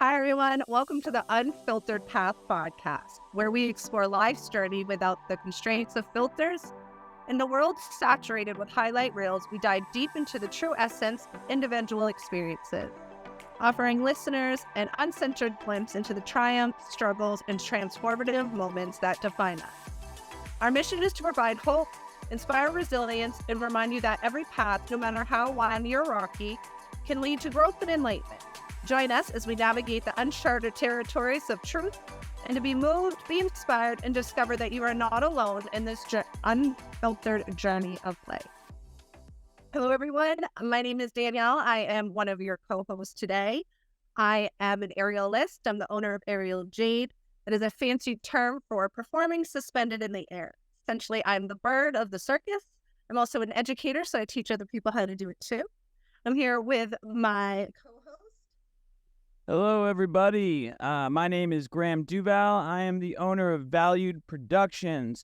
Hi, everyone. Welcome to the Unfiltered Path Podcast, where we explore life's journey without the constraints of filters. In the world saturated with highlight reels, we dive deep into the true essence of individual experiences, offering listeners an uncensored glimpse into the triumphs, struggles, and transformative moments that define us. Our mission is to provide hope, inspire resilience, and remind you that every path, no matter how windy or rocky, can lead to growth and enlightenment. Join us as we navigate the uncharted territories of truth and to be moved, be inspired, and discover that you are not alone in this unfiltered journey of life. Hello, everyone. My name is Danielle. I am one of your co-hosts today. I am an aerialist. I'm the owner of Aerial Jade. That is a fancy term for performing suspended in the air. Essentially, I'm the bird of the circus. I'm also an educator, so I teach other people how to do it too. I'm here with my co-host. Hello, everybody. My name is Graham Duval. I am the owner of Valüd Productions.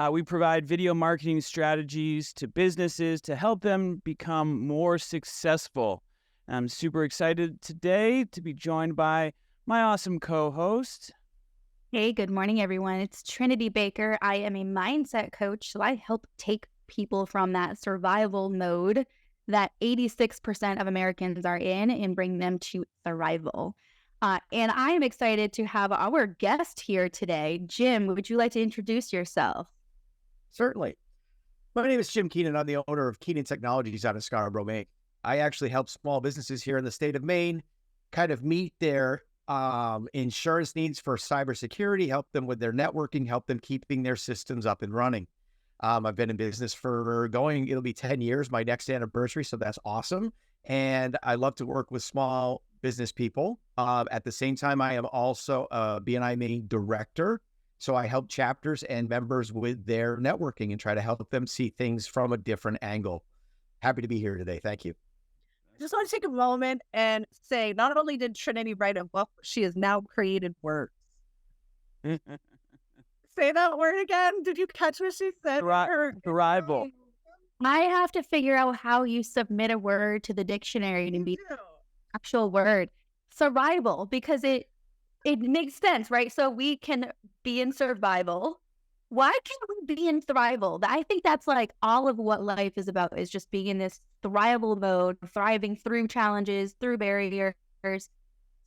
We provide video marketing strategies to businesses to help them become more successful. I'm super excited today to be joined by my awesome co-host. Hey, good morning, everyone. It's Trinity Baker. I am a mindset coach, so I help take people from that survival mode that 86% of Americans are in and bring them to thrival. And I am excited to have our guest here today. Jim, would you like to introduce yourself? Certainly. My name is Jim Keenan. I'm the owner of Keenan Technologies out of Scarborough, Maine. I actually help small businesses here in the state of Maine kind of meet their insurance needs for cybersecurity, help them with their networking, help them keeping their systems up and running. I've been in business it'll be 10 years, my next anniversary, so that's awesome. And I love to work with small business people. At the same time, I am also a BNI Maine director. So I help chapters and members with their networking and try to help them see things from a different angle. Happy to be here today. Thank you. I just want to take a moment and say, not only did Trinity write a book, she has now created words. Say that word again. Did you catch what she said? Thrival. I have to figure out how you submit a word to the dictionary to be an actual word. Survival, because it makes sense, right? So we can be in survival. Why can't we be in thrival? I think that's like all of what life is about, is just being in this thrival mode, thriving through challenges, through barriers,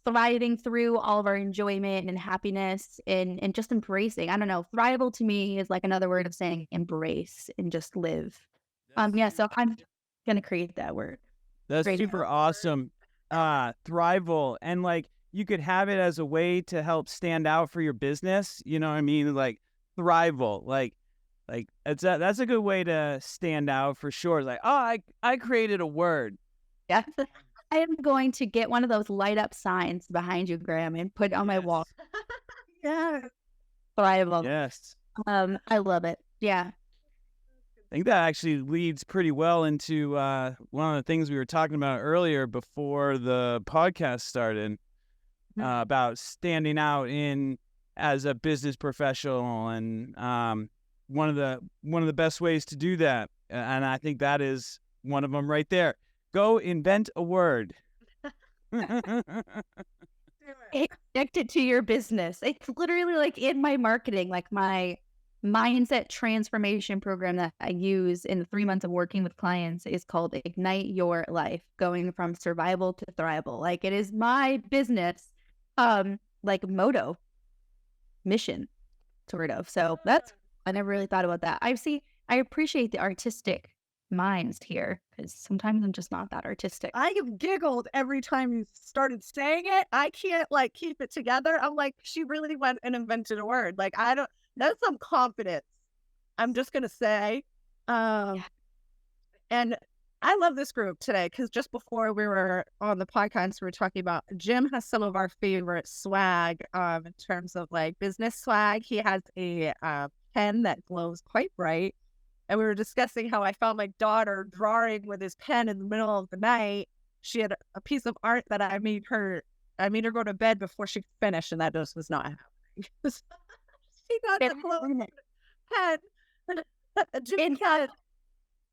thriving through all of our enjoyment and happiness and just embracing. I don't know. Thrival to me is like another word of saying embrace and just live. So I'm going to create that word. That's super awesome. Thrival. And like, you could have it as a way to help stand out for your business. You know what I mean? Like thrival, like that's a good way to stand out for sure. Like, oh, I created a word. Yeah. I am going to get one of those light up signs behind you, Graham, and put it on my wall. Yes. Thrival. Yes. I love it. Yeah. I think that actually leads pretty well into one of the things we were talking about earlier before the podcast started, about standing out as a business professional, and one of the best ways to do that, and I think that is one of them right there. Go invent a word. Connect it to your business. It's literally like in my marketing, like my mindset transformation program that I use in the 3 months of working with clients is called Ignite Your Life, going from survival to thrival. Like it is my business, like motto, mission, sort of. So I never really thought about that. I appreciate the artistic minds here, because sometimes I'm just not that artistic. I have giggled every time you started saying it. I can't like keep it together. I'm like, she really went and invented a word. Like, that's some confidence, I'm just going to say. And I love this group today, because just before we were on the podcast, we were talking about Jim has some of our favorite swag in terms of like business swag. He has a pen that glows quite bright. And we were discussing how I found my daughter drawing with his pen in the middle of the night. She had a piece of art that I made her go to bed before she could finish, and that just was not happening. She got the glowing pen.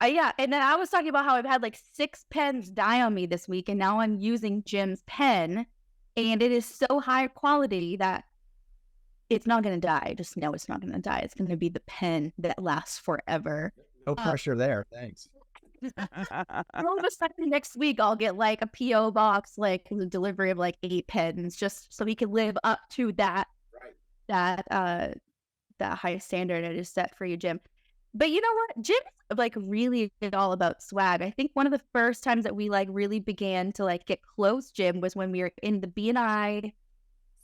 Yeah, and then I was talking about how I've had like 6 pens die on me this week, and now I'm using Jim's pen And it is so high quality that it's not going to die. Just know it's not going to die. It's going to be the pen that lasts forever. No pressure there. Thanks. All of a sudden next week I'll get like a PO box, like the delivery of like 8 pens, just so we can live up to that high standard I just set for you, Jim. But you know what? Jim's like really all about swag. I think one of the first times that we like really began to like get close, Jim, was when we were in the B&I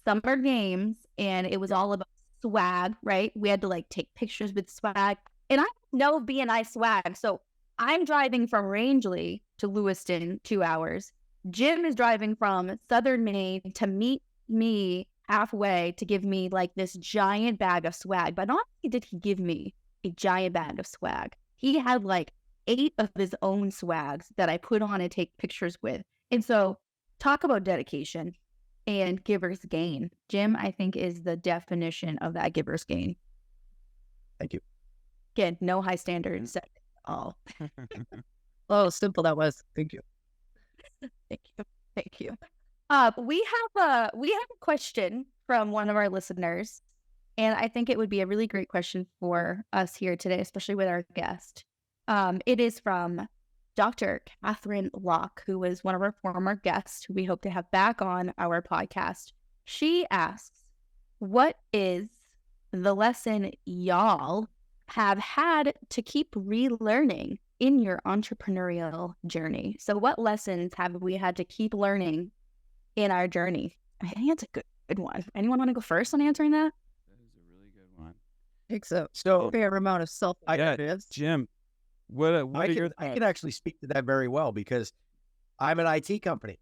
summer games, and it was all about swag, right? We had to like take pictures with swag, and I know B&I swag, so I'm driving from Rangeley to Lewiston, 2 hours. Jim is driving from Southern Maine to meet me halfway to give me like this giant bag of swag. But not only did he give me a giant bag of swag, he had like 8 of his own swags that I put on and take pictures with. And so talk about dedication and giver's gain. Jim, I think, is the definition of that giver's gain. Thank you. Again, no high standards set at all. Oh, simple that was. Thank you. Thank you. We have a question from one of our listeners, and I think it would be a really great question for us here today, especially with our guest. It is from Dr. Catherine Locke, who was one of our former guests, who we hope to have back on our podcast. She asks, what is the lesson y'all have had to keep relearning in your entrepreneurial journey? So what lessons have we had to keep learning in our journey? I think it's a good one. Anyone want to go first on answering that? That is a really good one. I think so. So Fair amount of self-awareness. Jim, what are your thoughts? I can actually speak to that very well, because I'm an IT company.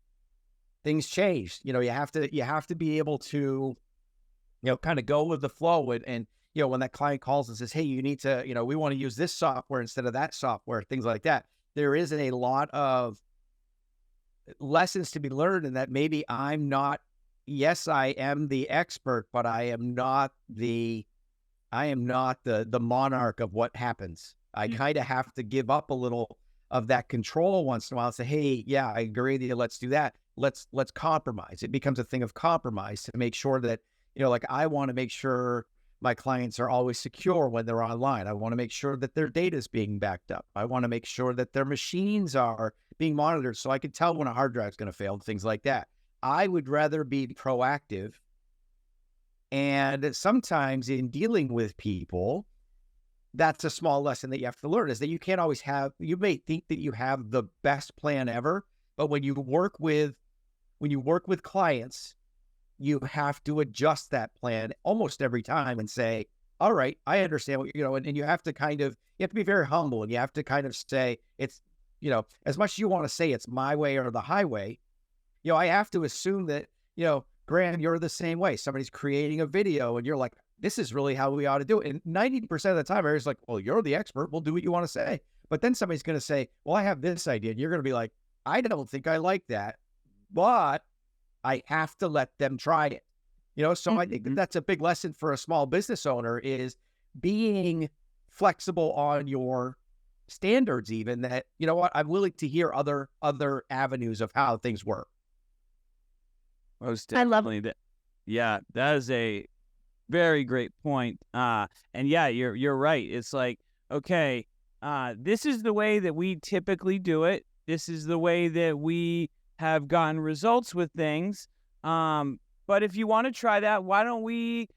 Things change. You have to be able to, kind of go with the flow. And when that client calls and says, hey, you need to, we want to use this software instead of that software, things like that. There is a lot of lessons to be learned, in that maybe I'm not, yes, I am the expert, but I am not the monarch of what happens. I kind of have to give up a little of that control once in a while and say, hey, yeah, I agree with you. Let's do that. Let's compromise. It becomes a thing of compromise to make sure that, I want to make sure my clients are always secure when they're online. I want to make sure that their data is being backed up. I want to make sure that their machines are being monitored, so I can tell when a hard drive is going to fail, things like that. I would rather be proactive. And sometimes in dealing with people, that's a small lesson that you have to learn, is that you can't always you may think that you have the best plan ever, but when you work with clients, you have to adjust that plan almost every time and say, all right, I understand what and you have to you have to be very humble, and you have to kind of say, it's, as much as you want to say it's my way or the highway, I have to assume that, Graham, you're the same way. Somebody's creating a video and you're like, this is really how we ought to do it. And 90% of the time, everybody's like, well, you're the expert. We'll do what you want to say. But then somebody's going to say, well, I have this idea. And you're going to be like, I don't think I like that, but I have to let them try it. So I think that's a big lesson for a small business owner, is being flexible on your standards, even that, I'm willing to hear other avenues of how things work. Most definitely. I love it. Yeah, that is a very great point. And yeah, you're right. It's like, okay, this is the way that we typically do it. This is the way that we have gotten results with things. But if you want to try that, why don't we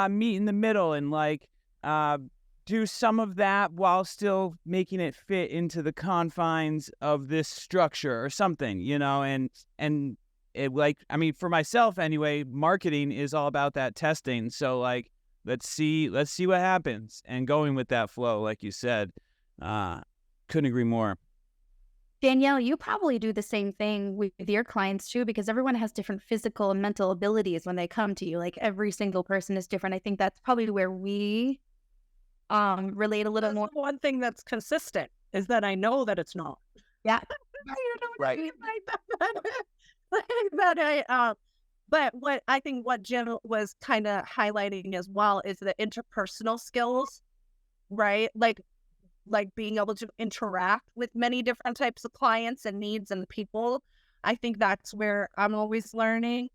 meet in the middle and do some of that while still making it fit into the confines of this structure or something, and it, for myself anyway, marketing is all about that testing. So let's see what happens, and going with that flow, like you said. Couldn't agree more. Danielle, you probably do the same thing with your clients too, because everyone has different physical and mental abilities when they come to you. Like, every single person is different. I think that's probably where we relate a little more. One thing that's consistent is that I know that it's not. Yeah. Right. But what Jim was kind of highlighting as well is the interpersonal skills, right? Like being able to interact with many different types of clients and needs and people. I think that's where I'm always learning.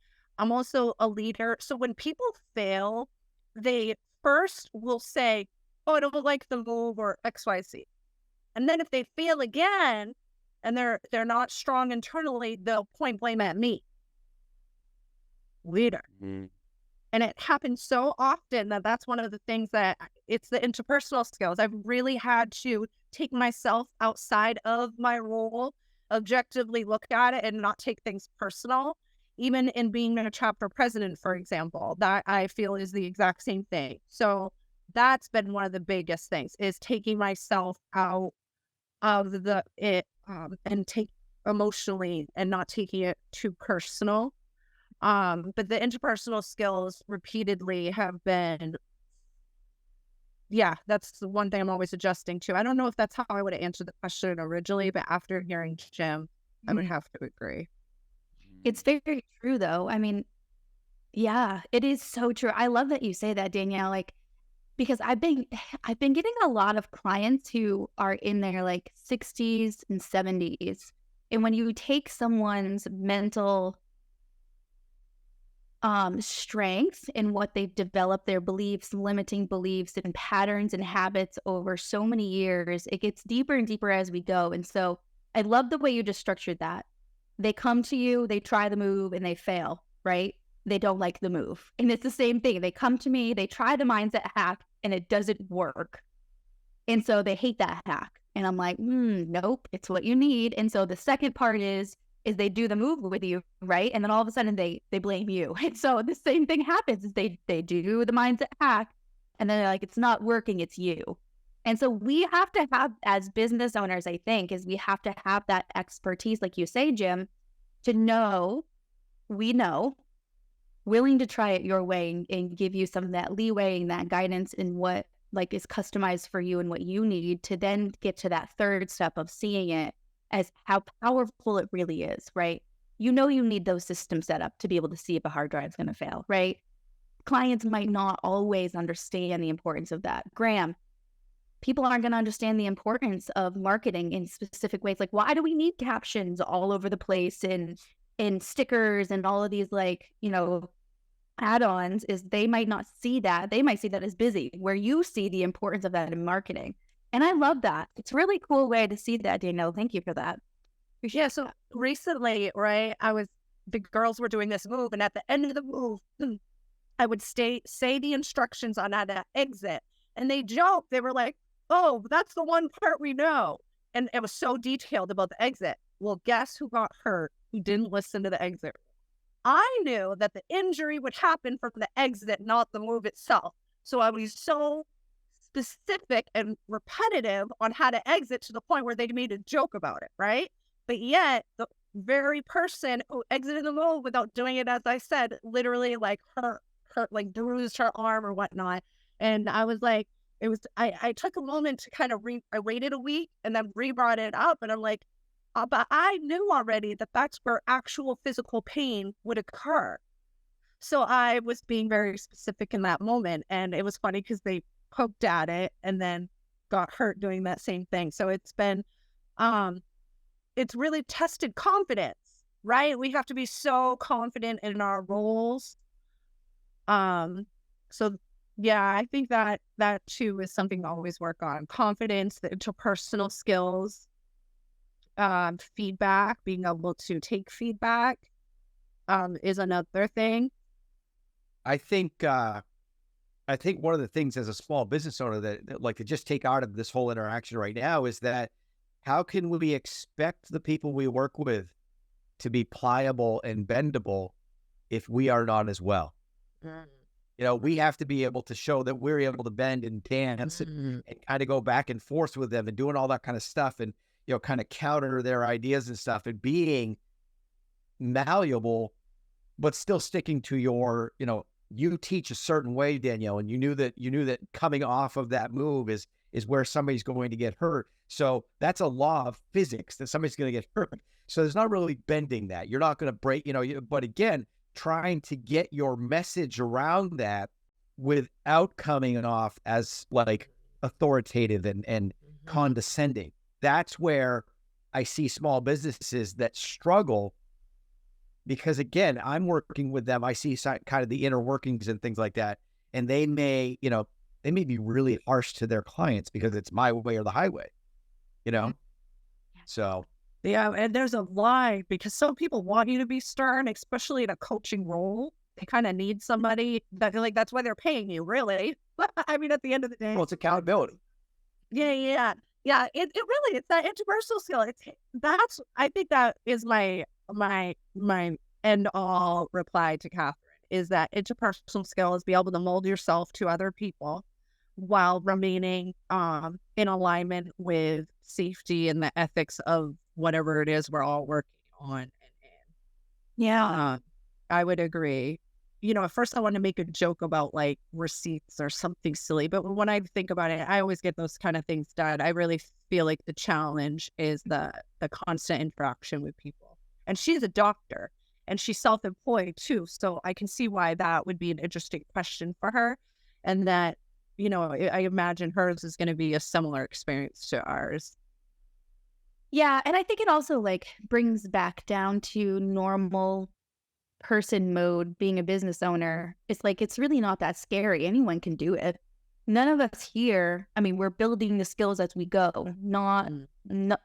I'm also a leader. So when people fail, they first will say, oh, I don't like the move or XYZ. And then if they fail again and they're not strong internally, they'll point blame at me. Leader. Mm-hmm. And it happens so often that's one of the things that it's the interpersonal skills. I've really had to take myself outside of my role, objectively look at it and not take things personal. Even in being a chapter president, for example, that I feel is the exact same thing. So that's been one of the biggest things, is taking myself out of and take emotionally and not taking it too personal. But the interpersonal skills repeatedly have been, that's the one thing I'm always adjusting to. I don't know if that's how I would have answered the question originally, but after hearing Jim, I would have to agree. It's very true, though. I mean, yeah, it is so true. I love that you say that, Danielle, like, because I've been getting a lot of clients who are in their like 60s and 70s. And when you take someone's mental strengths and what they've developed, their beliefs, limiting beliefs and patterns and habits over so many years, it gets deeper and deeper as we go. And so I love the way you just structured that. They come to you, they try the move and they fail, right? They don't like the move. And it's the same thing. They come to me, they try the mindset hack and it doesn't work. And so they hate that hack. And I'm like, nope, it's what you need. And so the second part is they do the move with you, right? And then all of a sudden they blame you. And so the same thing happens is they do the mindset hack and then they're like, it's not working, it's you. And so we have to have, as business owners, I think, is we have to have that expertise, like you say, Jim, to know, willing to try it your way and give you some of that leeway and that guidance in what like is customized for you and what you need to then get to that third step of seeing it as how powerful it really is, right? You need those systems set up to be able to see if a hard drive is going to fail, right? Clients might not always understand the importance of that. Graham, people aren't going to understand the importance of marketing in specific ways. Like, why do we need captions all over the place and stickers and all of these, like, add-ons? Is they might not see that. They might see that as busy, where you see the importance of that in marketing. And I love that. It's a really cool way to see that, Danielle. Thank you for that. Yeah, so recently, right, the girls were doing this move, and at the end of the move, I would say the instructions on how to exit. And they joked. They were like, oh, that's the one part we know. And it was so detailed about the exit. Well, guess who got hurt? Who didn't listen to the exit? I knew that the injury would happen from the exit, not the move itself. So I was so specific and repetitive on how to exit to the point where they made a joke about it, right? But yet, the very person who exited the move without doing it, as I said, literally like hurt, like bruised her arm or whatnot. And I was like, I took a moment to kind of I waited a week and then re-brought it up. And I'm like, but I knew already that that's where actual physical pain would occur. So I was being very specific in that moment. And it was funny because they poked at it and then got hurt doing that same thing. So it's been, it's really tested confidence, right? We have to be so confident in our roles. So yeah, I think that too is something to always work on. Confidence, the interpersonal skills, feedback, being able to take feedback, is another thing. I think one of the things as a small business owner that like to just take out of this whole interaction right now is that how can we expect the people we work with to be pliable and bendable if we are not as well? We have to be able to show that we're able to bend and dance and kind of go back and forth with them and doing all that kind of stuff and, kind of counter their ideas and stuff and being malleable, but still sticking to your, you teach a certain way, Danielle, and you knew that coming off of that move is where somebody's going to get hurt. So that's a law of physics that somebody's going to get hurt. So there's not really bending that. You're not going to break, but again, trying to get your message around that without coming off as like authoritative and condescending. That's where I see small businesses that struggle because again, I'm working with them. I see kind of the inner workings and things like that. And they may, they may be really harsh to their clients because it's my way or the highway, So. Yeah, and there's a lie because some people want you to be stern, especially in a coaching role. They kind of need somebody that like that's why they're paying you, really. I mean, at the end of the day, Well, it's accountability. Yeah. It really it's that interpersonal skill. I think that is my end all reply to Catherine is that interpersonal skill is be able to mold yourself to other people while remaining in alignment with safety and the ethics of whatever it is we're all working on. Yeah, I would agree. At first I want to make a joke about like receipts or something silly, but when I think about it, I always get those kind of things done. I really feel like the challenge is the constant interaction with people. And she's a doctor and she's self-employed too. So I can see why that would be an interesting question for her. And that, I imagine hers is going to be a similar experience to ours. Yeah, and I think it also like brings back down to normal person mode being a business owner. It's like it's really not that scary. Anyone can do it. None of us here, I mean, we're building the skills as we go.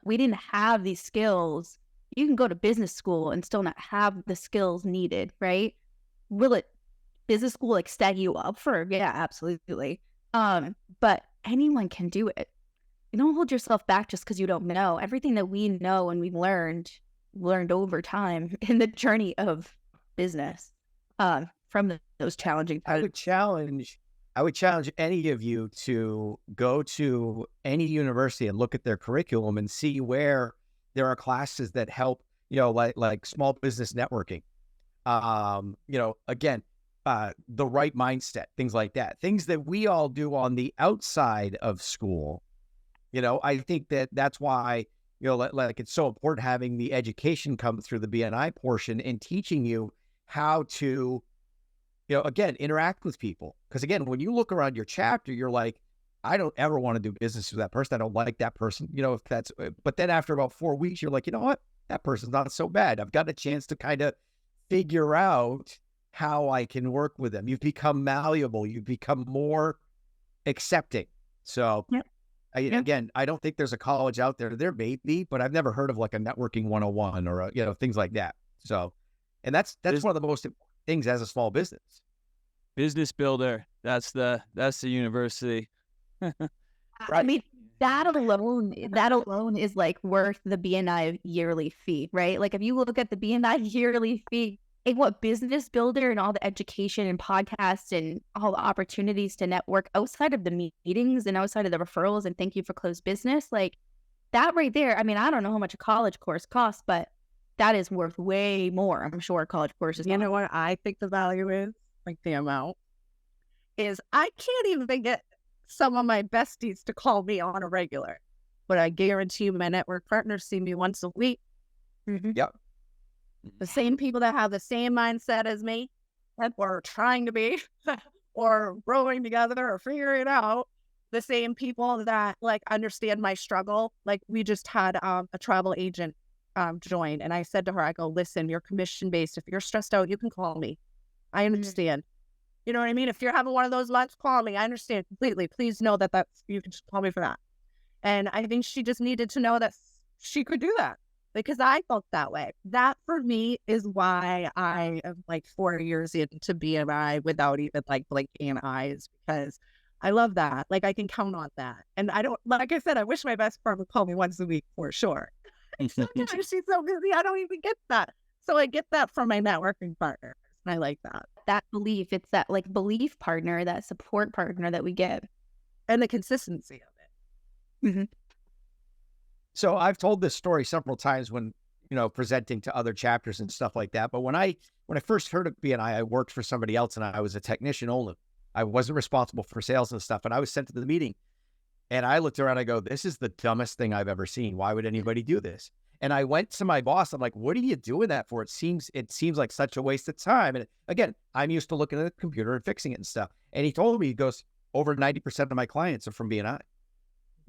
We didn't have these skills. You can go to business school and still not have the skills needed, right? Will business school like set you up for? Yeah, absolutely. But anyone can do it. You don't hold yourself back just because you don't know. Everything that we know and we've learned over time in the journey of business from those challenging times. I would challenge any of you to go to any university and look at their curriculum and see where there are classes that help, like small business networking. Again, the right mindset, things like that. Things that we all do on the outside of school. I think that's why, like it's so important having the education come through the BNI portion and teaching you how to, again, interact with people. Because again, when you look around your chapter, you're like, I don't ever want to do business with that person. I don't like that person, but then after about 4 weeks, you're like, you know what? That person's not so bad. I've got a chance to kind of figure out how I can work with them. You've become malleable. You've become more accepting. So yep. Again, I don't think there's a college out there. There may be, but I've never heard of like a networking 101 or things like that. So, and that's one of the most important things as a small business. Business builder. That's the university. Right. I mean, that alone is like worth the BNI yearly fee, right? Like if you look at the BNI yearly fee, and what business builder and all the education and podcasts and all the opportunities to network outside of the meetings and outside of the referrals and thank you for closed business, like that right there. I mean, I don't know how much a college course costs, but that is worth way more. I'm sure a college course is. You know what I think the value is? Like the amount is I can't even get some of my besties to call me on a regular, but I guarantee my network partners see me once a week. Mm-hmm. Yep. The same people that have the same mindset as me, or trying to be, or growing together, or figuring it out. The same people that like understand my struggle. Like we just had a travel agent join, and I said to her, I go, listen, you're commission based. If you're stressed out, you can call me. I understand. You know what I mean? If you're having one of those months, call me. I understand completely. Please know that you can just call me for that. And I think she just needed to know that she could do that. Because I felt that way. That for me is why I am like 4 years into BNI without even like blinking eyes, because I love that. Like I can count on that. And I don't, like I said, I wish my best friend would call me once a week for sure. Sometimes she's so busy, I don't even get that. So I get that from my networking partner. And I like that. That belief, it's that like belief partner, that support partner that we get. And the consistency of it. Mm-hmm. So I've told this story several times when, presenting to other chapters and stuff like that. But when I first heard of BNI, I worked for somebody else and I was a technician only. I wasn't responsible for sales and stuff. And I was sent to the meeting and I looked around, I go, this is the dumbest thing I've ever seen. Why would anybody do this? And I went to my boss. I'm like, what are you doing that for? It seems like such a waste of time. And again, I'm used to looking at the computer and fixing it and stuff. And he told me, he goes, over 90% of my clients are from BNI.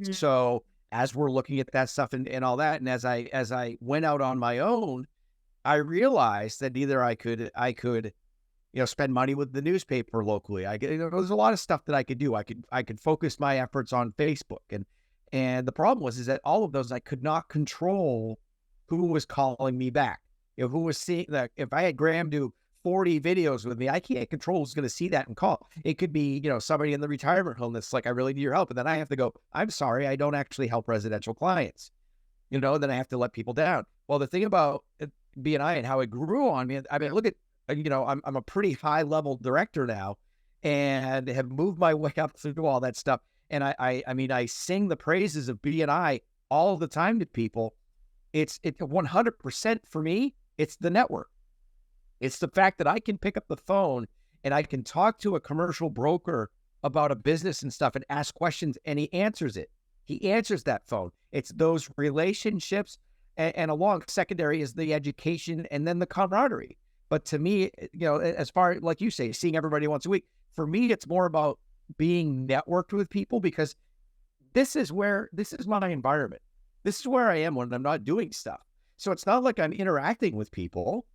Mm-hmm. So as we're looking at that stuff and all that, and as I went out on my own, I realized that either I could, spend money with the newspaper locally. There's a lot of stuff that I could do. I could focus my efforts on Facebook. And the problem is that all of those, I could not control who was calling me back. Who was seeing that. If I had Graham do 40 videos with me, I can't control who's going to see that and call. It could be, somebody in the retirement home that's like, I really need your help. And then I have to go, I'm sorry, I don't actually help residential clients. Then I have to let people down. Well, the thing about BNI and how it grew on me, I mean, look at, I'm a pretty high level director now and have moved my way up through all that stuff. And I sing the praises of BNI all the time to people. It's 100% for me. It's the network. It's the fact that I can pick up the phone and I can talk to a commercial broker about a business and stuff and ask questions, and he answers it. He answers that phone. It's those relationships, and along secondary is the education and then the camaraderie. But to me, as far like you say, seeing everybody once a week, for me, it's more about being networked with people, because this is my environment. This is where I am when I'm not doing stuff. So it's not like I'm interacting with people,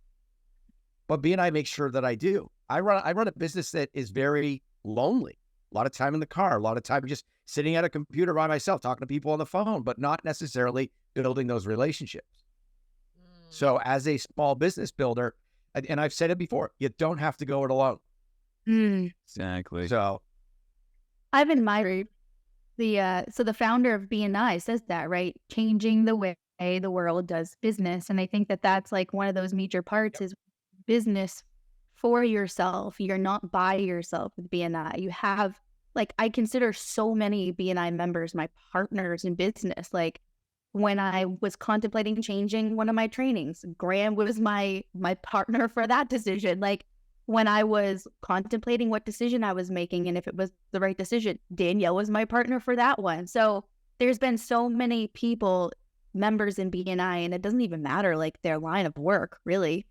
but BNI makes sure that I do. I run a business that is very lonely. A lot of time in the car, a lot of time just sitting at a computer by myself, talking to people on the phone, but not necessarily building those relationships. So as a small business builder, and I've said it before, you don't have to go it alone. Exactly. So I've admired the founder of BNI says that, right? Changing the way the world does business. And I think that that's like one of those major parts is business for yourself. You're not by yourself with BNI. You have, like, I consider so many BNI members my partners in business. Like, when I was contemplating changing one of my trainings, Graham was my partner for that decision. Like, when I was contemplating what decision I was making and if it was the right decision, Danielle was my partner for that one. So there's been so many people, members in BNI, and it doesn't even matter like their line of work really,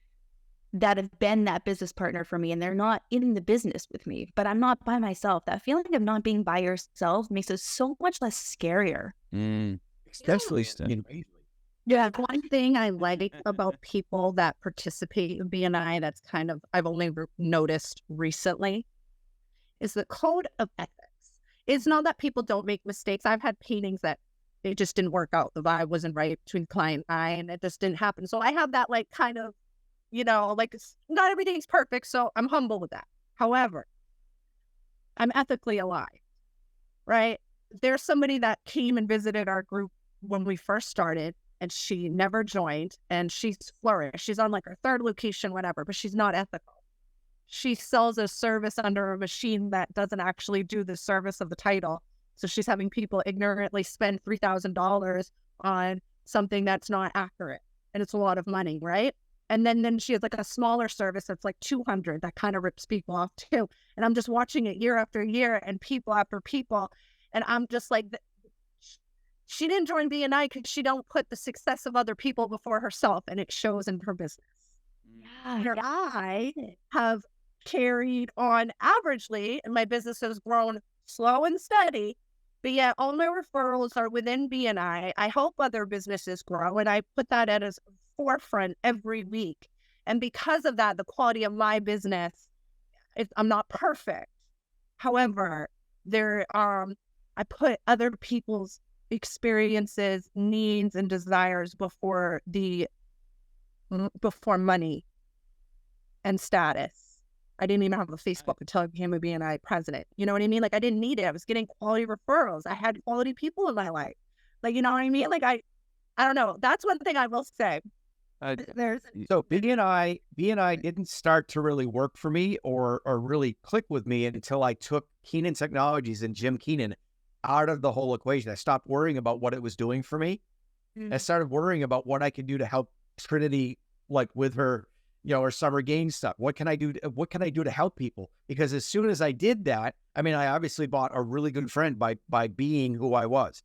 that have been that business partner for me, and they're not in the business with me, but I'm not by myself. That feeling of not being by yourself makes it so much less scarier. especially Yeah, one thing I like about people that participate in BNI that's kind of, I've only noticed recently, is the code of ethics. It's not that people don't make mistakes. I've had paintings that it just didn't work out. The vibe wasn't right between client and I, and it just didn't happen. So I have that like kind of, like not everything's perfect. So I'm humble with that. However, I'm ethically alive, right? There's somebody that came and visited our group when we first started, and she never joined, and she's flourished. She's on like her third location, whatever, but she's not ethical. She sells a service under a machine that doesn't actually do the service of the title. So she's having people ignorantly spend $3,000 on something that's not accurate. And it's a lot of money, right? And then she has like a smaller service that's like $200 that kind of rips people off too. And I'm just watching it year after year and people after people. And I'm just like, she didn't join BNI because she don't put the success of other people before herself, and it shows in her business. Yeah. I have carried on averagely, and my business has grown slow and steady, but yet all my referrals are within BNI. I help other businesses grow, and I put that at a forefront every week. And because of that, the quality of my business, I'm not perfect. However, I put other people's experiences, needs, and desires before money and status. I didn't even have a Facebook until I became a BNI president. You know what I mean? Like, I didn't need it. I was getting quality referrals. I had quality people in my life. Like, you know what I mean? Like, I don't know. That's one thing I will say. So BNI didn't start to really work for me or really click with me until I took Keenan Technologies and Jim Keenan out of the whole equation. I stopped worrying about what it was doing for me. I started worrying about what I could do to help Trinity, like with her, her summer game stuff. What can I do? What can I do to help people? Because as soon as I did that, I mean, I obviously bought a really good friend by being who I was.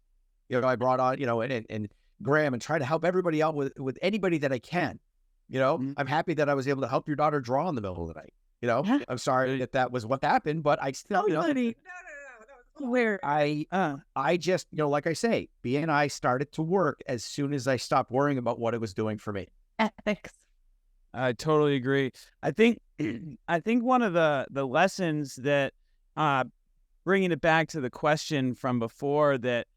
I brought on, and Graham, and try to help everybody out with anybody that I can. I'm happy that I was able to help your daughter draw in the middle of the night. I'm sorry that was what happened, but I still, where I just, like I say, BNI started to work as soon as I stopped worrying about what it was doing for me. Ethics. I totally agree. I think one of the lessons that, bringing it back to the question from before, that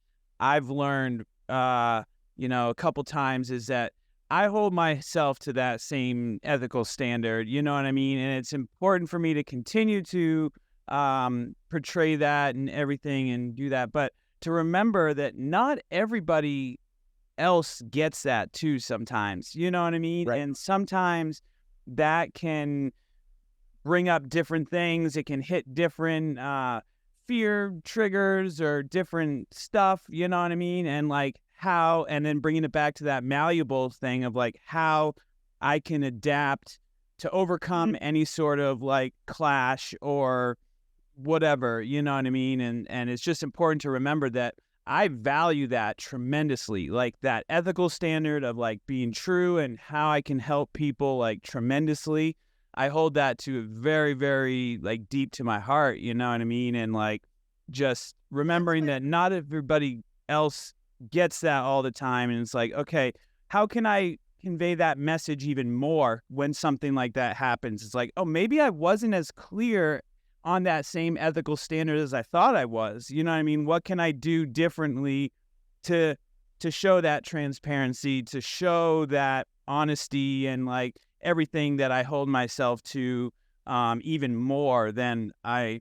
I've learned, a couple times, is that I hold myself to that same ethical standard. You know what I mean? And it's important for me to continue to portray that and everything and do that, but to remember that not everybody else gets that too sometimes. You know what I mean? Right. And sometimes that can bring up different things. It can hit different fear triggers or different stuff, you know what I mean? And like how, and then bringing it back to that malleable thing of like how I can adapt to overcome any sort of like clash or whatever, you know what I mean? And it's just important to remember that I value that tremendously, like that ethical standard of like being true and how I can help people like tremendously. I hold that to very, very like deep to my heart, you know what I mean? And like just remembering that not everybody else gets that all the time. And it's like, okay, how can I convey that message even more when something like that happens? It's like, oh, maybe I wasn't as clear on that same ethical standard as I thought I was. You know what I mean? What can I do differently to show that transparency, to show that honesty and like everything that I hold myself to even more than I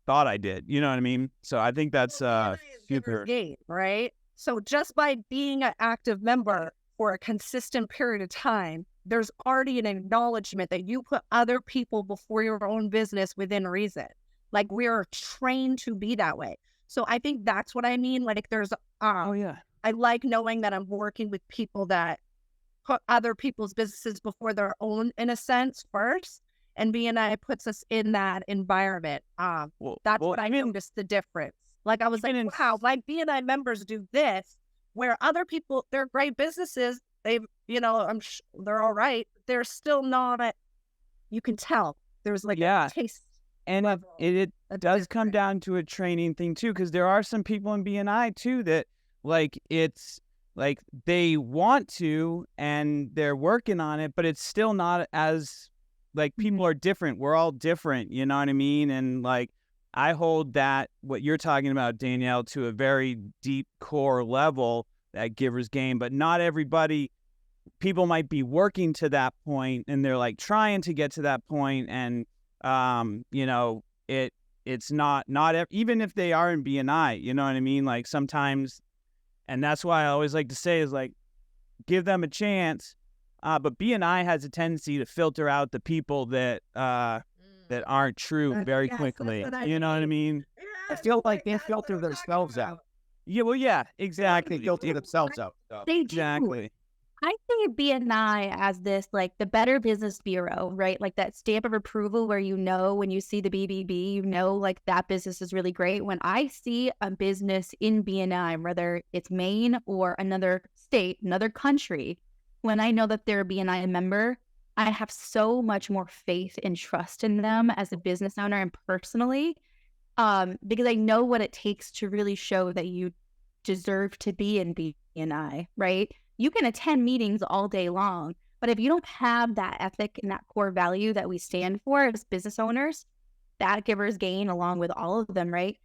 thought I did. You know what I mean? So I think that's super. Game, right? So just by being an active member for a consistent period of time, there's already an acknowledgement that you put other people before your own business within reason. Like we're trained to be that way. So I think that's what I mean. Like there's, I like knowing that I'm working with people that put other people's businesses before their own, in a sense, first. And BNI puts us in that environment. That's what I noticed the difference. Like I was like, wow, my BNI members do this, where other people, they're great businesses. They've, they're all right. They're still not, you can tell. There's like a taste. And it does come down to a training thing too, because there are some people in BNI too that like it's like they want to and they're working on it, but it's still not as like people are different. We're all different, you know what I mean? And like I hold that, what you're talking about, Danielle, to a very deep core level, that giver's gain, but not everybody. People might be working to that point and they're like trying to get to that point, and it's not even if they are in BNI, you know what I mean? Like sometimes, and that's why I always like to say is like give them a chance, but BNI has a tendency to filter out the people that aren't true very quickly. You know what I mean? I feel like they filter themselves out. Yeah, well, yeah, exactly. They filter themselves out. They do. Exactly. I see BNI as this, like the Better Business Bureau, right? Like that stamp of approval where when you see the BBB, like that business is really great. When I see a business in BNI, whether it's Maine or another state, another country, when I know that they're a BNI member, I have so much more faith and trust in them as a business owner and personally, because I know what it takes to really show that you deserve to be in BNI, right? You can attend meetings all day long, but if you don't have that ethic and that core value that we stand for as business owners, that giver's gain along with all of them, right?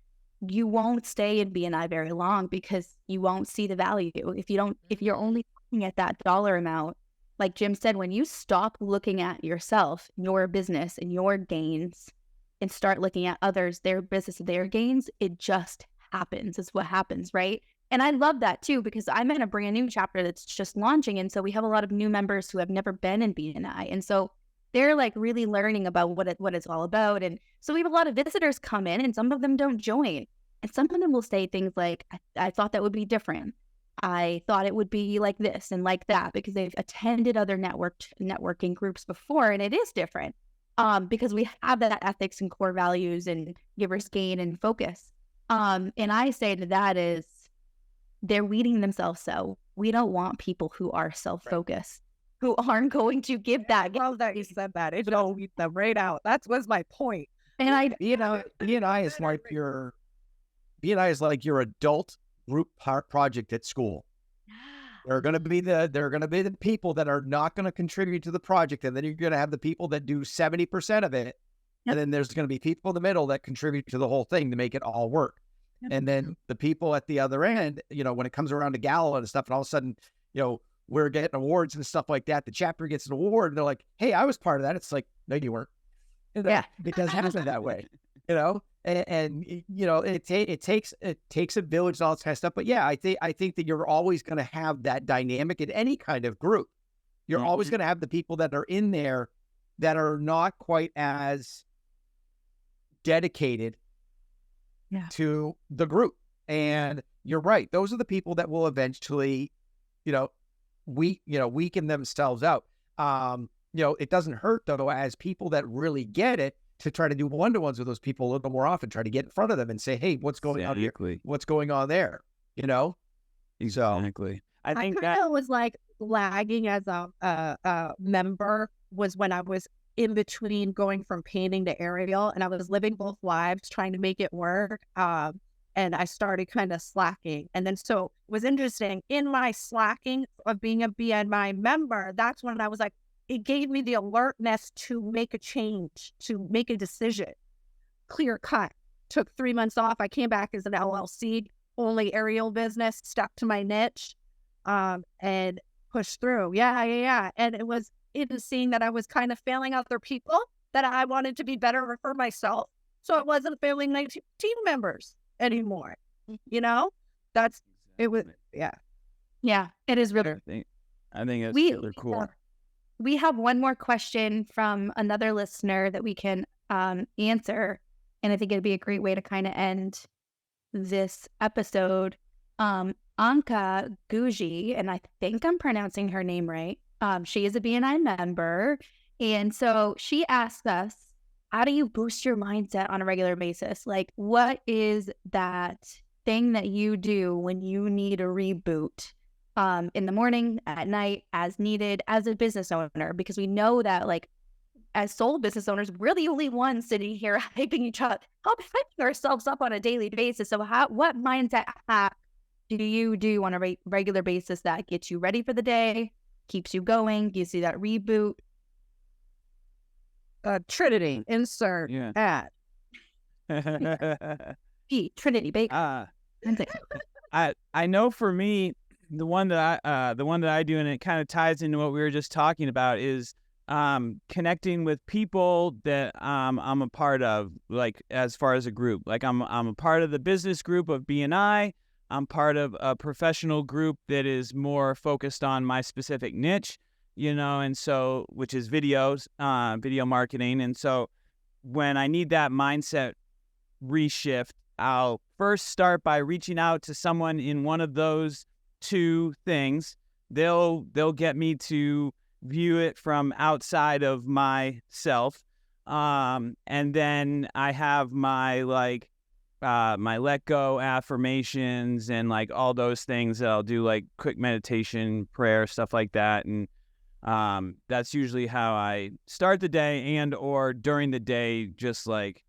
You won't stay in BNI very long because you won't see the value. If you're only looking at that dollar amount, like Jim said, when you stop looking at yourself, your business and your gains and start looking at others, their business, their gains, it just happens. It's what happens, right? And I love that too, because I'm in a brand new chapter that's just launching. And so we have a lot of new members who have never been in BNI. And so they're like really learning about what it's all about. And so we have a lot of visitors come in and some of them don't join. And some of them will say things like, I thought that would be different. I thought it would be like this and like that, because they've attended other networking groups before, and it is different because we have that ethics and core values and giver's gain and focus. And I say to that is they're weeding themselves out. We don't want people who are self-focused, who aren't going to give that. I love that you said that. It don't weed them right out. That was my point. And BNI is like your adult group project at school. There are going to be the people that are not going to contribute to the project, and then you're going to have the people that do 70% of it, and then there's going to be people in the middle that contribute to the whole thing to make it all work. And then the people at the other end, when it comes around to gala and stuff, and all of a sudden, we're getting awards and stuff like that. The chapter gets an award, and they're like, "Hey, I was part of that." It's like, no, you weren't. Yeah, it doesn't happen that way, And it takes a village and all that kind of stuff. But yeah, I think that you're always going to have that dynamic in any kind of group. You're always going to have the people that are in there that are not quite as dedicated to the group. And you're right; those are the people that will eventually, weaken themselves out. It doesn't hurt though, as people that really get it, to try to do one-to-ones with those people a little bit more often, try to get in front of them and say, "Hey, what's going on here? What's going on there?" Exactly. I think that was like lagging as a member was when I was in between going from painting to aerial, and I was living both lives trying to make it work. And I started kind of slacking. And then so it was interesting in my slacking of being a BNI member. That's when I was like, it gave me the alertness to make a change, to make a decision. Clear cut. Took 3 months off. I came back as an LLC, only aerial business, stuck to my niche, and pushed through. Yeah. And it was seeing that I was kind of failing other people, that I wanted to be better for myself. So it wasn't failing my team members anymore. That's it was. Yeah, it is really. I think it's really cool. We have one more question from another listener that we can answer, and I think it'd be a great way to kind of end this episode. Anka Guji, and I think I'm pronouncing her name right. She is a BNI member, and so she asked us, how do you boost your mindset on a regular basis? Like, what is that thing that you do when you need a reboot? In the morning, at night, as needed, as a business owner, because we know that, like, as sole business owners, we're the only ones sitting here hyping ourselves up on a daily basis. So what mindset hack do you do on a regular basis that gets you ready for the day, keeps you gives you that reboot? Trinity, insert ad. Trinity Baker. I know for me, the one that I do, and it kind of ties into what we were just talking about, is connecting with people that I'm a part of, like as far as a group. Like I'm a part of the business group of BNI. I'm part of a professional group that is more focused on my specific niche, and so, which is videos, video marketing. And so when I need that mindset reshift, I'll first start by reaching out to someone in one of those two things. They'll get me to view it from outside of myself. And then I have my my let go affirmations and like all those things that I'll do, like quick meditation, prayer, stuff like that. And that's usually how I start the day, and or during the day, just like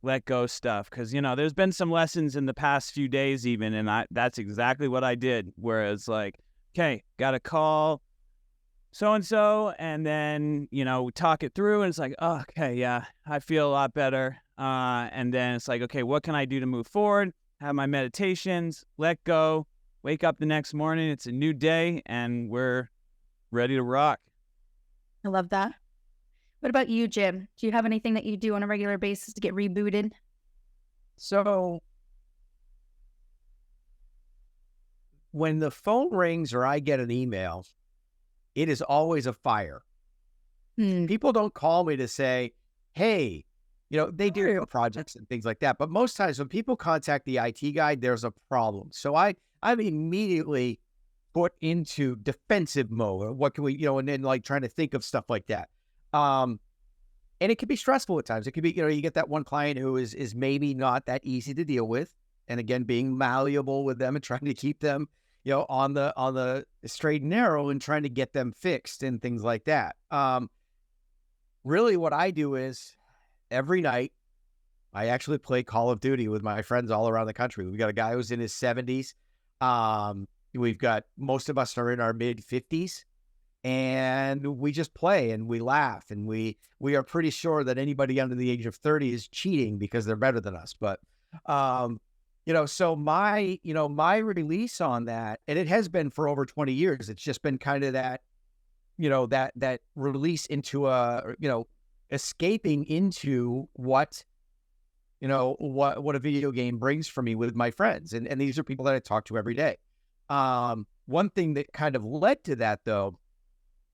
let go stuff. Because there's been some lessons in the past few days even, and that's exactly what I did, where it's like, okay, gotta call so-and-so, and then talk it through, and it's like, oh, okay, yeah, I feel a lot better. And then it's like, okay, what can I do to move forward? Have my meditations, let go, wake up the next morning, it's a new day, and we're ready to rock. I love that. What about you, Jim? Do you have anything that you do on a regular basis to get rebooted? So when the phone rings or I get an email, it is always a fire. People don't call me to say, hey, they do for projects and things like that. But most times when people contact the IT guy, there's a problem. So I'm immediately put into defensive mode. What can we, and then like trying to think of stuff like that. And it can be stressful at times. It could be, you get that one client who is maybe not that easy to deal with. And again, being malleable with them and trying to keep them, on the straight and narrow and trying to get them fixed and things like that. Really what I do is every night I actually play Call of Duty with my friends all around the country. We've got a guy who's in his 70s. We've got, most of us are in our mid 50s, and we just play and we laugh, and we are pretty sure that anybody under the age of 30 is cheating because they're better than us. But, so my release on that, and it has been for over 20 years, it's just been kind of that, that release into escaping into what a video game brings for me with my friends. And these are people that I talk to every day. One thing that kind of led to that, though,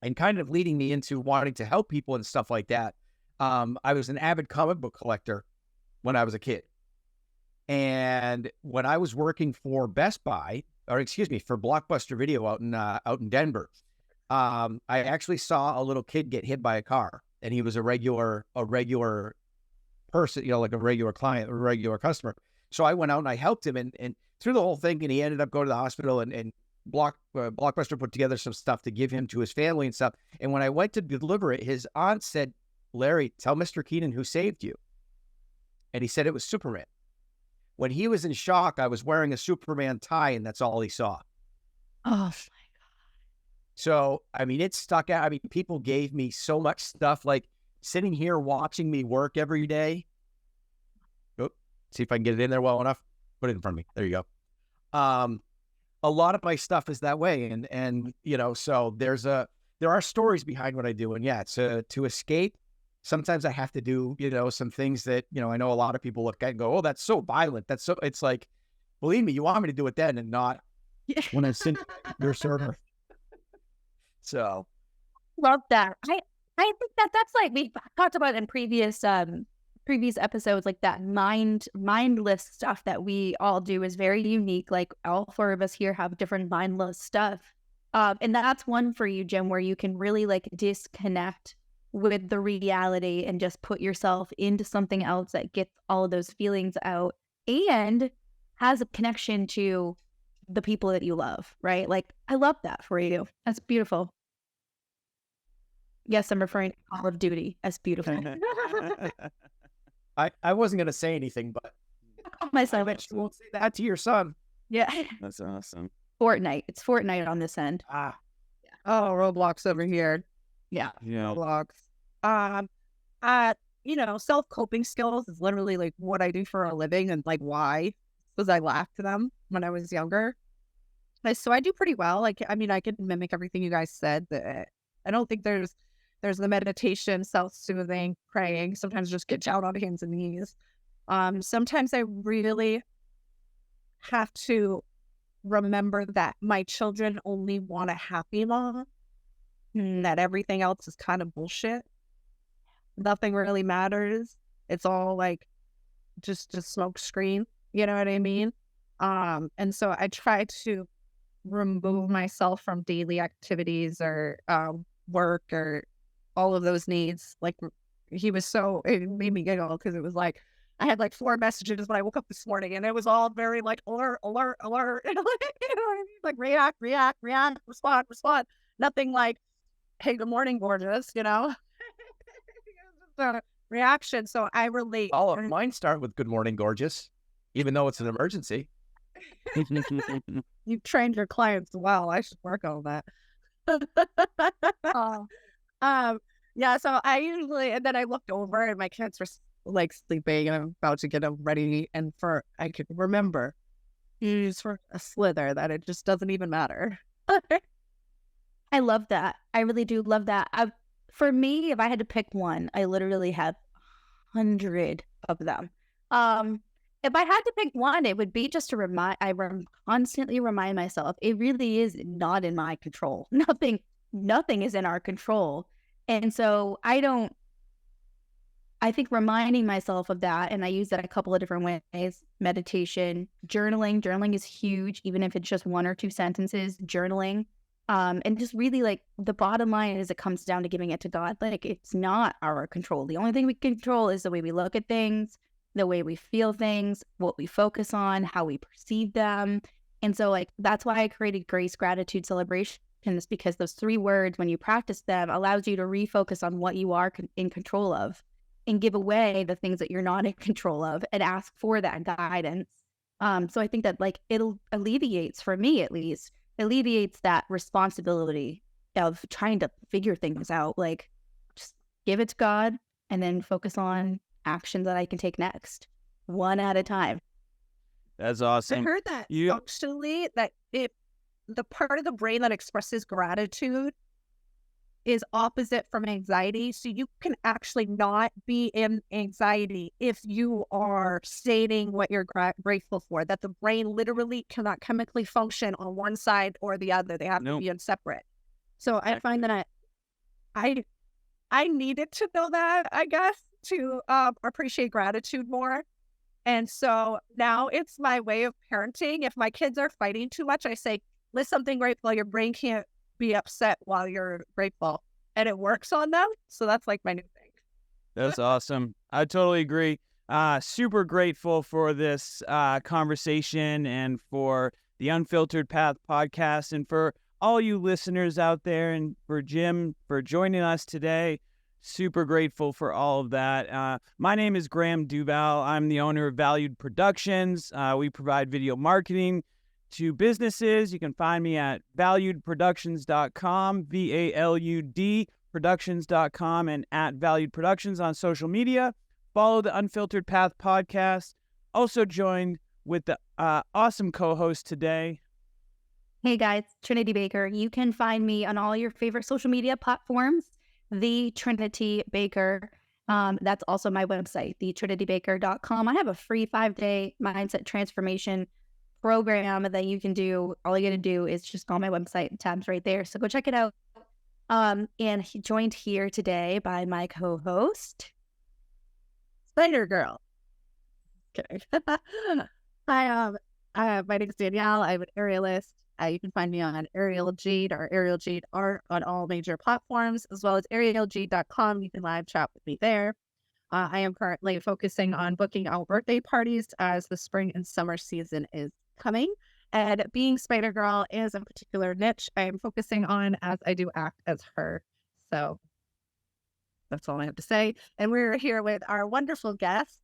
and kind of leading me into wanting to help people and stuff like that, I was an avid comic book collector when I was a kid. And when I was working for Best Buy, for Blockbuster Video out in Denver, I actually saw a little kid get hit by a car, and he was a regular person, like a regular client, a regular customer. So I went out and I helped him, and through the whole thing, and he ended up going to the hospital, and Blockbuster put together some stuff to give him to his family and stuff. And when I went to deliver it, his aunt said, "Larry, tell Mr. Keenan who saved you." And he said it was Superman. When he was in shock, I was wearing a Superman tie, and that's all he saw. Oh my God. So, I mean, it stuck out. I mean, people gave me so much stuff, like sitting here watching me work every day. Oh, see if I can get it in there well enough. Put it in front of me. There you go. A lot of my stuff is that way. And so there are stories behind what I do. And yeah, to escape, sometimes I have to do, some things that, I know a lot of people look at and go, "Oh, that's so violent." It's like, believe me, you want me to do it then and not when I'm sitting at your server. So. Love that. I think that's like we talked about in previous episodes, like that mindless stuff that we all do is very unique. Like all four of us here have different mindless stuff. And that's one for you, Jim, where you can really like disconnect with the reality and just put yourself into something else that gets all of those feelings out and has a connection to the people that you love, right? Like, I love that for you. That's beautiful. Yes, I'm referring to Call of Duty as beautiful. I wasn't going to say anything, but my son, I bet you won't say that to your son. Yeah. That's awesome. Fortnite. It's Fortnite on this end. Ah. Oh, Roblox over here. Yeah. Yeah. Roblox. Self-coping skills is literally like what I do for a living, and like why? Because I laughed at them when I was younger. So I do pretty well. Like, I mean, I can mimic everything you guys said. I don't think there's the meditation, self-soothing, praying. Sometimes just get down on hands and knees. Sometimes I really have to remember that my children only want a happy mom, and that everything else is kind of bullshit. Nothing really matters. It's all like just a smoke screen. You know what I mean? And so I try to remove myself from daily activities or work or all of those needs. Like it made me giggle because it was like I had like 4 messages when I woke up this morning, and it was all very like alert. You know what I mean? Like react, respond. Nothing like, "Hey, good morning, gorgeous," reaction. So I relate. All of mine start with "Good morning, gorgeous," even though it's an emergency. You've trained your clients well. I should work on that. Yeah, so I usually, and then I looked over and my kids were like sleeping, and I'm about to get them ready, and I could remember use for a slither that it just doesn't even matter. I love that. I really do love that. For me, if I had to pick one, I literally have 100 of them. If I had to pick one, it would be just to constantly remind myself, it really is not in my control. Nothing is in our control. And so I think reminding myself of that, and I use that a couple of different ways: meditation, journaling. Journaling is huge, even if it's just 1 or 2 sentences, journaling. And just really like the bottom line is it comes down to giving it to God. Like, it's not our control. The only thing we control is the way we look at things, the way we feel things, what we focus on, how we perceive them. And so like, that's why I created grace, gratitude, celebration, because those 3 words, when you practice them, allows you to refocus on what you are in control of and give away the things that you're not in control of and ask for that guidance. So I think that like it alleviates, for me at least, alleviates that responsibility of trying to figure things out. Like, just give it to God and then focus on actions that I can take next, one at a time. That's I awesome. heard that functionally, that the part of the brain that expresses gratitude is opposite from anxiety. So you can actually not be in anxiety if you are stating what you're grateful for, that the brain literally cannot chemically function on one side or the other. They have to be in separate. So I find that I needed to know that, I guess, to appreciate gratitude more. And so now it's my way of parenting. If my kids are fighting too much, I say, list something grateful. Your brain can't be upset while you're grateful. And it works on them. So that's like my new thing. That's awesome. I totally agree. Super grateful for this conversation and for the Unfiltered Path podcast and for all you listeners out there and for Jim for joining us today. Super grateful for all of that. My name is Graham Duval. I'm the owner of Valüd Productions. We provide video marketing to businesses. You can find me at valudproductions.com, VALUD productions.com, and at Valüd Productions on social media. Follow the Unfiltered Path podcast. Also joined with the awesome co-host today. Hey guys, Trinity Baker. You can find me on all your favorite social media platforms, the Trinity Baker. That's also my website, thetrinitybaker.com. I have a free 5-day mindset transformation program that you can do. All you got to do is just go on my website, tabs right there. So go check it out. And he joined here today by my co-host, Spider Girl. Okay. Hi, my name is Danielle. I'm an aerialist. You can find me on Aerial Jade or Aerial Jade Art on all major platforms, as well as aerialjade.com. You can live chat with me there. I am currently focusing on booking out birthday parties as the spring and summer season is coming. And being Spider Girl is a particular niche I am focusing on as I do act as her. So that's all I have to say. And we're here with our wonderful guest.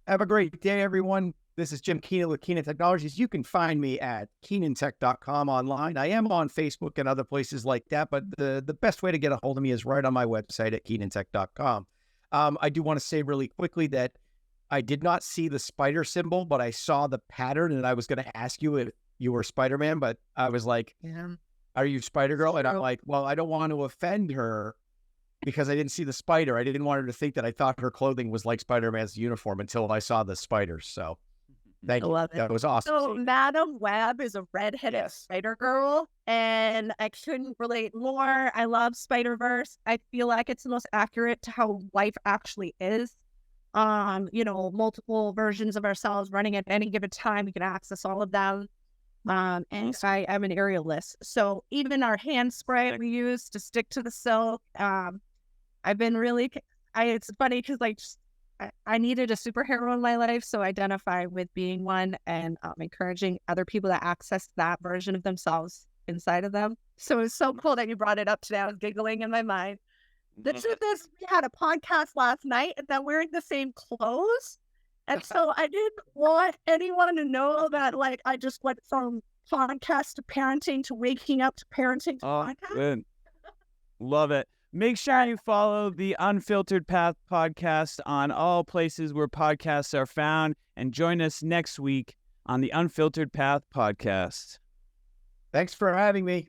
Have a great day, everyone. This is Jim Keenan with Keenan Technologies. You can find me at KeenanTech.com online. I am on Facebook and other places like that, but the best way to get a hold of me is right on my website at KeenanTech.com. I do want to say really quickly that I did not see the spider symbol, but I saw the pattern, and I was going to ask you if you were Spider-Man, but I was like, are you Spider-Girl? And I'm like, well, I don't want to offend her because I didn't see the spider. I didn't want her to think that I thought her clothing was like Spider-Man's uniform until I saw the spiders. So thank you. That was awesome. So Madam Web is a redheaded Spider Girl, and I couldn't relate more. I love Spider-Verse. I feel like it's the most accurate to how life actually is. Multiple versions of ourselves running at any given time. We can access all of them. And I am an aerialist. So even our hand spray we use to stick to the silk, I've been really, it's funny because I needed a superhero in my life, so I identify with being one and encouraging other people to access that version of themselves inside of them. So it's so cool that you brought it up today. I was giggling in my mind. The truth is, we had a podcast last night and then wearing the same clothes. And so I didn't want anyone to know that, I just went from podcast to parenting to waking up to parenting to podcast. Good. Love it. Make sure you follow the Unfiltered Path podcast on all places where podcasts are found and join us next week on the Unfiltered Path podcast. Thanks for having me.